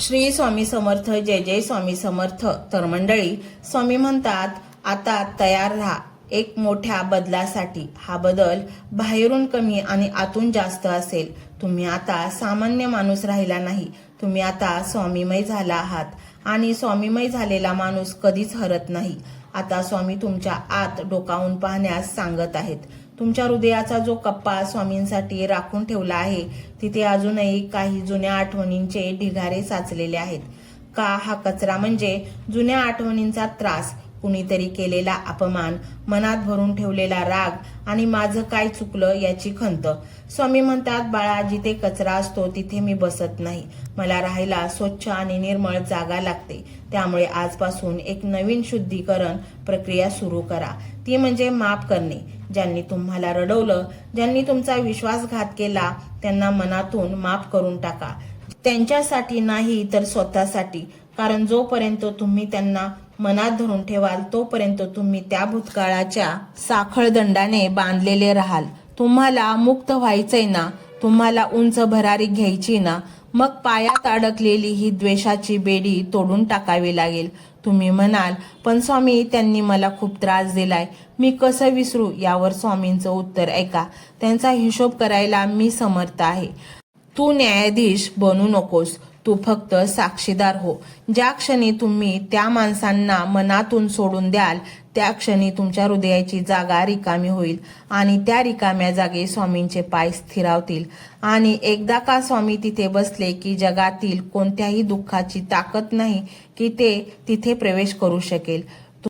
श्री स्वामी समर्थ. जय जय स्वामी समर्थ. तर मंडळी, स्वामी म्हणतात आता तयार राहा एक मोठ्या बदलासाठी. हा बदल बाहेरून कमी आणि आतून जास्त असेल. तुम्ही आता सामान्य माणूस राहिला नाही, तुम्ही आता स्वामीमय झाला आहात. आणि स्वामीमय झालेला माणूस कधीच हरत नाही. आता स्वामी तुमच्या आत डोकावून पाहण्यास सांगत आहेत. तुमच्या हृदयाचा जो कप्पा स्वामींसाठी राखून ठेवला आहे, तिथे अजूनही काही जुन्या आठवणींचे ढिगारे साचलेले आहेत. का हा कचरा म्हणजे जुन्या आठवणींचा त्रास, कुणीतरी केलेला अपमान, मनात भरून ठेवलेला राग आणि माझं काय चुकलं याची खंत. स्वामी म्हणतात बाळा, जिथे कचरा असतो तिथे मी बसत नाही. मला राहायला स्वच्छ आणि निर्मळ जागा लागते. त्यामुळे आजपासून एक नवीन शुद्धीकरण प्रक्रिया सुरू करा. ती म्हणजे माफ करणे. ज्यांनी तुम्हाला रडवलं, ज्यांनी तुमचा विश्वासघात केला, त्यांना मनातून माफ करून टाका. त्यांच्यासाठी नाही तर स्वतःसाठी. कारण जोपर्यंत तुम्ही त्यांना मनात धरून ठेवाल तोपर्यंत तुम्ही त्या भूतकाळाच्या साखळदंडाने बांधलेले राहाल. तुम्हाला मुक्त व्हायचंय ना, तुम्हाला उंच भरारी घ्यायची ना, मग पायात अडकलेली ही द्वेषाची बेडी तोडून टाकावी लागेल. तुम्ही म्हणाल, पण स्वामी त्यांनी मला खूप त्रास दिलाय, मी कसं विसरू? यावर स्वामींचं उत्तर ऐका. त्यांचा हिशोब करायला मी समर्थ आहे. तू न्यायाधीश बनू नकोस, तू फक्त साक्षीदार हो. ज्या क्षणी तुम्ही त्या माणसांना मनातून सोडून द्याल, त्या क्षणी तुमच्या हृदयाची जागा रिकामी होईल आणि त्या रिकाम्या जागी स्वामींचे पाय स्थिरावतील. आणि एकदा का स्वामी तिथे बसले की जगातील कोणत्याही दुःखाची ताकद नाही की ते तिथे प्रवेश करू शकेल.